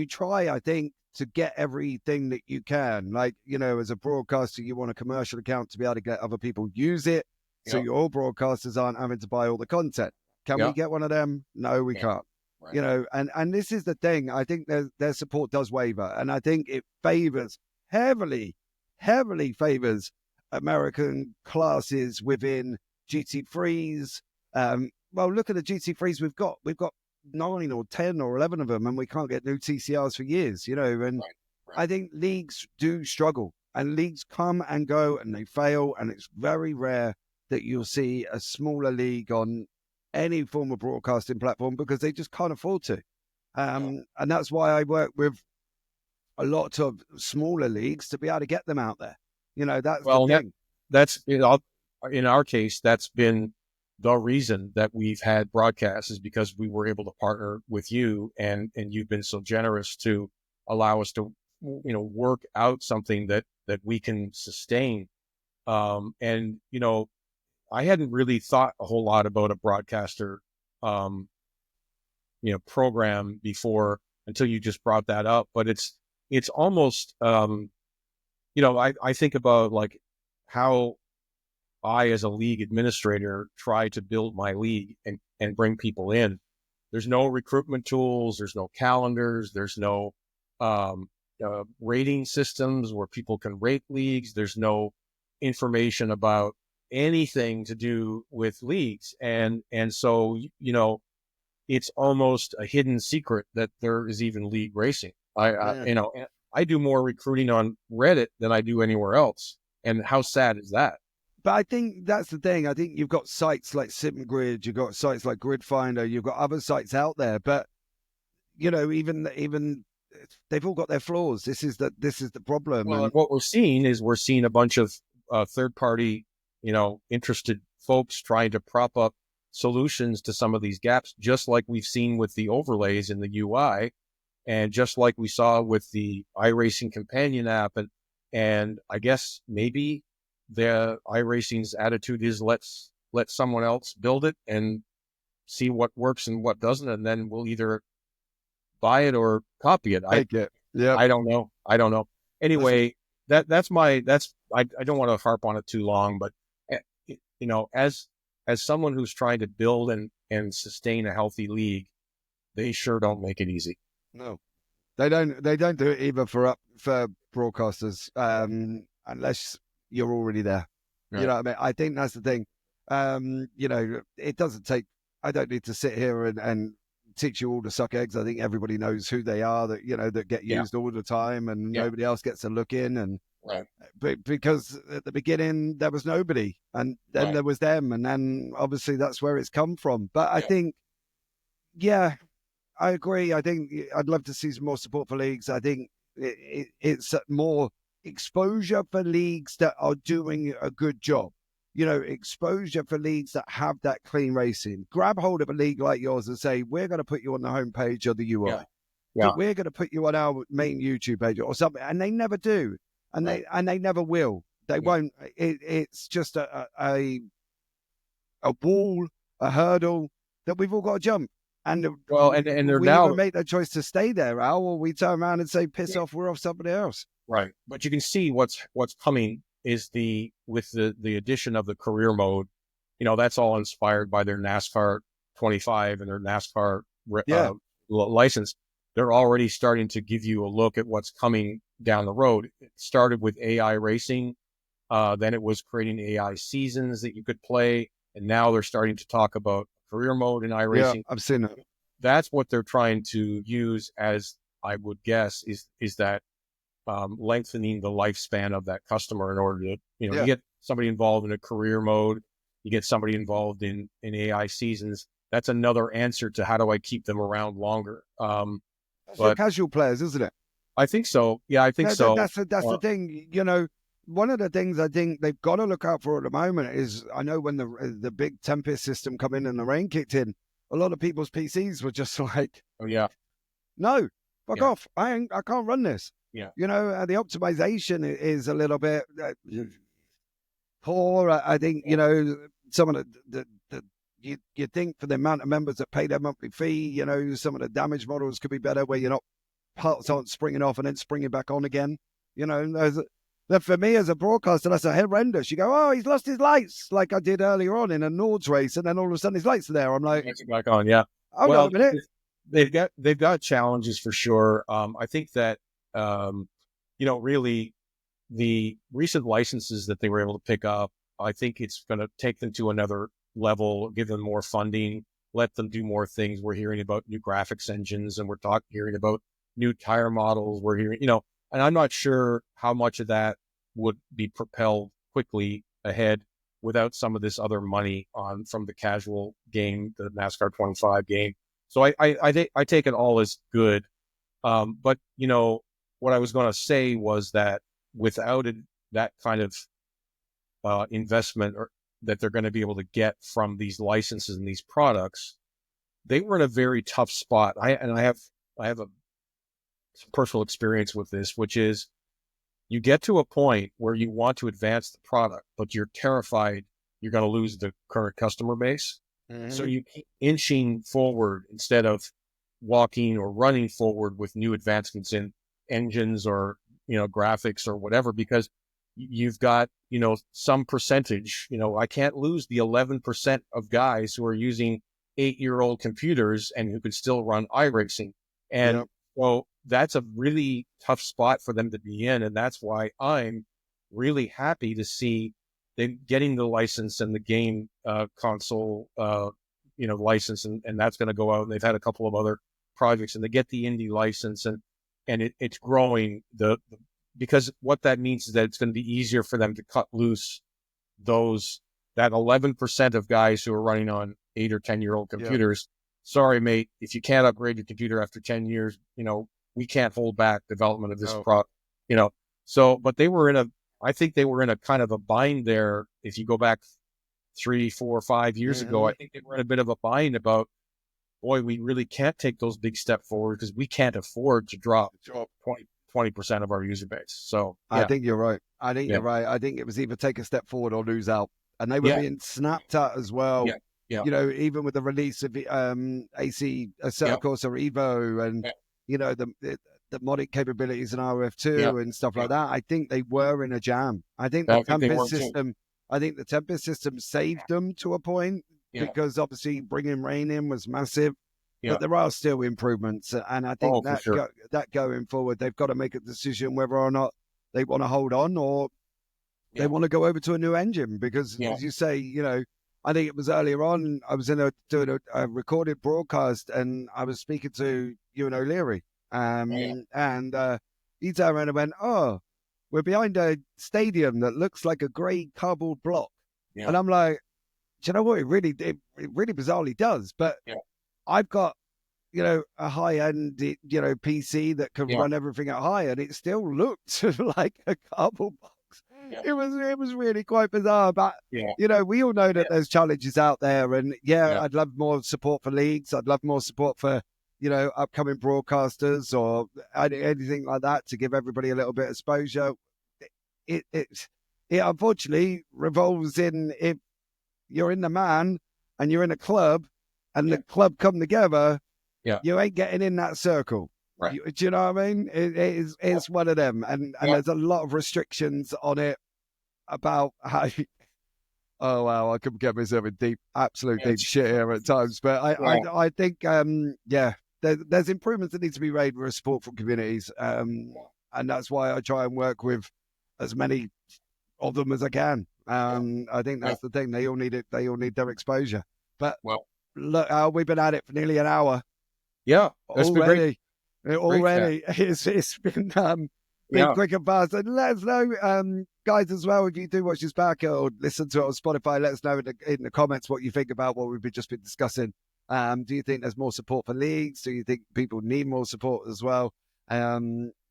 try, I think, to get everything that you can. Like, as a broadcaster, you want a commercial account to be able to get other people use it. So your broadcasters aren't having to buy all the content. Can we get one of them? No, we can't. Right. And this is the thing. I think their support does waver. And I think it favors, heavily favors American classes within GT3s. Well, look at the GT3s we've got. We've got 9 or 10 or 11 of them, and we can't get new TCRs for years, and I think leagues do struggle, and leagues come and go and they fail, and it's very rare that you'll see a smaller league on any form of broadcasting platform because they just can't afford to. And that's why I work with a lot of smaller leagues to be able to get them out there. That's the thing. That's in our case, that's been the reason that we've had broadcasts, is because we were able to partner with you, and you've been so generous to allow us to, work out something that we can sustain. I hadn't really thought a whole lot about a broadcaster, program before until you just brought that up. But it's almost, I think about like how I, as a league administrator, try to build my league and bring people in. There's no recruitment tools. There's no calendars. There's no rating systems where people can rate leagues. There's no information about anything to do with leagues. And so, it's almost a hidden secret that there is even league racing. I do more recruiting on Reddit than I do anywhere else. And how sad is that? But I think that's the thing. I think you've got sites like SimGrid, you've got sites like Grid Finder, you've got other sites out there. But even they've all got their flaws. This is the problem. Well, and what we're seeing a bunch of third-party, interested folks trying to prop up solutions to some of these gaps, just like we've seen with the overlays in the UI, and just like we saw with the iRacing companion app. And I guess maybe the iRacing's attitude is let someone else build it and see what works and what doesn't, and then we'll either buy it or copy it. I don't know. Anyway, I don't want to harp on it too long, but as someone who's trying to build and sustain a healthy league, they sure don't make it easy. No, they don't do it either for broadcasters, unless you're already there. Right. You know what I mean? I think that's the thing. It doesn't take, I don't need to sit here and teach you all to suck eggs. I think everybody knows who they are, that get used all the time, and nobody else gets a look in. And because at the beginning there was nobody, and then there was them, and then obviously that's where it's come from. But I think, I agree. I think I'd love to see some more support for leagues. I think it's more exposure for leagues that are doing a good job. Exposure for leagues that have that clean racing. Grab hold of a league like yours and say, we're going to put you on the homepage of the UI. But we're going to put you on our main YouTube page or something. And they never do. And they never will. They won't. It's just a wall, a hurdle that we've all got to jump. And they're we now either make that choice to stay there, Al, or we turn around and say, piss off, we're off somebody else. Right. But you can see what's coming is with the addition of the career mode. That's all inspired by their NASCAR 25 and their NASCAR license. They're already starting to give you a look at what's coming down the road. It started with AI racing. Then it was creating AI seasons that you could play. And now they're starting to talk about career mode in iRacing. Yeah, I've seen it. That's what they're trying to use, as I would guess, is that lengthening the lifespan of that customer in order to, you get somebody involved in a career mode, you get somebody involved in AI seasons. That's another answer to how do I keep them around longer. For casual players, isn't it? I think so. Yeah, I think so. That's the thing. You know, one of the things I think they've got to look out for at the moment is, I know when the big Tempest system come in and the rain kicked in, a lot of people's PCs were just like, Oh yeah, no, fuck yeah, off. I can't run this. yeah. You know, the optimization is a little bit poor. I think, you know, some of the you think for the amount of members that pay their monthly fee, you know, some of the damage models could be better where you're not parts aren't springing off and then springing back on again. You know, that for me as a broadcaster, that's a horrendous. You go, oh, he's lost his lights, like I did earlier on in a Nords race, and then all of a sudden his lights are there. I'm like, Back on, yeah. hold on a minute. They've got challenges for sure. I think that you know, really the recent licenses that they were able to pick up, I think it's going to take them to another level, give them more funding, let them do more things. We're hearing about new graphics engines, and we're hearing about new tire models. We're hearing, you know, and I'm not sure how much of that would be propelled quickly ahead without some of this other money from the casual game, the NASCAR 25 game. So I take it all as good. But you know, what I was going to say was that without that kind of investment that they're going to be able to get from these licenses and these products, they were in a very tough spot. I have some personal experience with this, which is you get to a point where you want to advance the product, but you're terrified you're going to lose the current customer base. Mm-hmm. So you keep inching forward instead of walking or running forward with new advancements in engines or, you know, graphics or whatever, because you've got, you know, some percentage, you know, I can't lose the 11% of guys who are using 8-year-old computers and who can still run iRacing. And so that's a really tough spot for them to be in. And that's why I'm really happy to see them getting the license and the game console, you know, license, and that's going to go out. And they've had a couple of other projects, and they get the indie license, and it's growing because what that means is that it's going to be easier for them to cut loose that 11% of guys who are running on 8 or 10-year-old computers. Sorry, mate, if you can't upgrade your computer after 10 years, you know, we can't hold back development of this product, you know. So, but I think they were in a kind of a bind there. If you go back 3, 4, 5 years ago, I think they were in a bit of a bind about, boy, we really can't take those big steps forward because we can't afford to drop 20% of our user base. So I think you're right. I think you're right. I think it was either take a step forward or lose out. And they were being snapped at as well. Yeah. You know, even with the release of AC Assetto Corsa Evo and, you know, the modding capabilities in RF2 and stuff like that, I think they were in a jam. I think the Tempest system saved them to a point because obviously bringing rain in was massive. But there are still improvements, and I think that going forward, they've got to make a decision whether or not they want to hold on or they want to go over to a new engine. Because, as you say, you know, I think it was earlier on, I was doing a recorded broadcast, and I was speaking to Ewan O'Leary, and he turned around and went, "Oh, we're behind a stadium that looks like a grey cardboard block," and I'm like, "Do you know what? It really bizarrely does." But I've got, you know, a high-end, you know, PC that can run everything at high, and it still looked like a cardboard box. It was really quite bizarre, but you know, we all know that there's challenges out there, and I'd love more support for leagues. I'd love more support for, you know, upcoming broadcasters or anything like that to give everybody a little bit of exposure. It unfortunately revolves in, if you're in the man and you're in a club and the club come together, you ain't getting in that circle. Right. Do you know what I mean? It's one of them, and there's a lot of restrictions on it about how. Oh wow, I could get myself in deep shit here at times, but I think there's improvements that need to be made with support from communities, and that's why I try and work with as many of them as I can. I think that's the thing. They all need it. They all need their exposure. But look, we've been at it for nearly an hour. Yeah, that's been great. Already, it's been quick and fast. And let us know, guys, as well, if you do watch this back or listen to it on Spotify, let us know in the comments what you think about what we've just been discussing. Do you think there's more support for leagues? Do you think people need more support as well?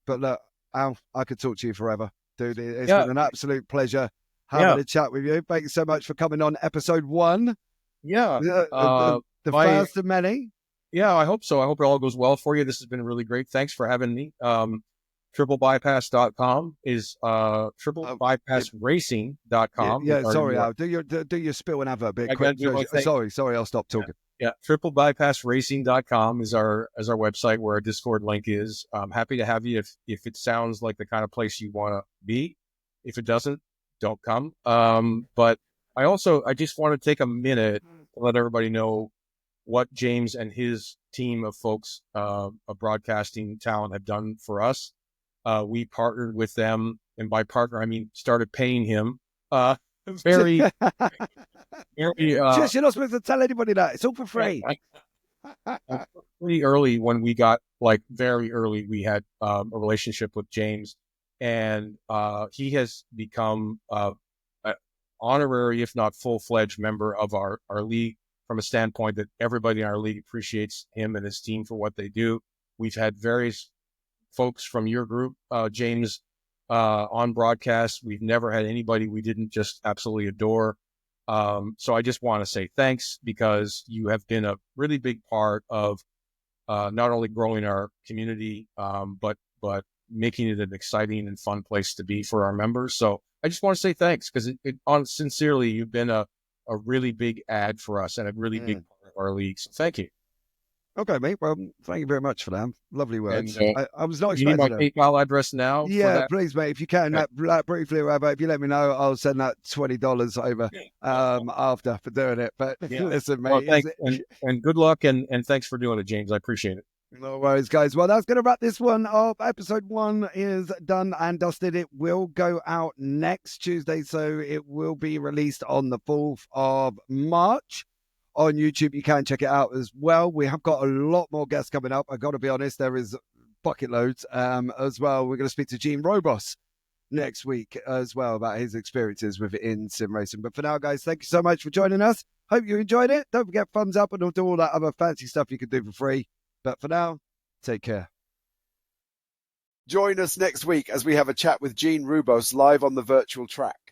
But look, Al, I could talk to you forever, dude. It's been an absolute pleasure having a chat with you. Thank you so much for coming on episode 1. Yeah. The first of many. Yeah, I hope so. I hope it all goes well for you. This has been really great. Thanks for having me. Triplebypass.com is triplebypassracing.com. Yeah, sorry, Al. Do your spill and advert bit quick. Sorry, I'll stop talking. Yeah, triplebypassracing.com is our website where our Discord link is. I'm happy to have you if it sounds like the kind of place you want to be. If it doesn't, don't come. But I just want to take a minute to let everybody know what James and his team of folks, of broadcasting talent, have done for us. We partnered with them, and by partner, I mean started paying him. Very, you're not supposed to tell anybody that. It's all for free. Pretty early when we got, very early, we had a relationship with James, and he has become an honorary, if not full-fledged member of our league, from a standpoint that everybody in our league appreciates him and his team for what they do. We've had various folks from your group, James, on broadcast. We've never had anybody we didn't just absolutely adore. So I just want to say thanks, because you have been a really big part of not only growing our community, but making it an exciting and fun place to be for our members. So I just want to say thanks, because sincerely, you've been a really big ad for us and a really big part of our league. So thank you. Okay, mate. Well, thank you very much for that. Lovely words. And, I was not you expecting need my PayPal address now? Yeah, please, mate. If you can, that briefly, Robert, if you let me know, I'll send that $20 over after for doing it. But listen, mate. Well, thanks, and good luck, and thanks for doing it, James. I appreciate it. No worries, guys. Well, that's going to wrap this one up. Episode 1 is done and dusted. It will go out next Tuesday, so it will be released on the 4th of March. On YouTube, you can check it out as well. We have got a lot more guests coming up. I got to be honest, there is bucket loads as well. We're going to speak to Gene Robos next week as well about his experiences within sim racing. But for now, guys, thank you so much for joining us. Hope you enjoyed it. Don't forget thumbs up, and we'll do all that other fancy stuff you can do for free. But for now, take care. Join us next week as we have a chat with Gene Rubos live on the virtual track.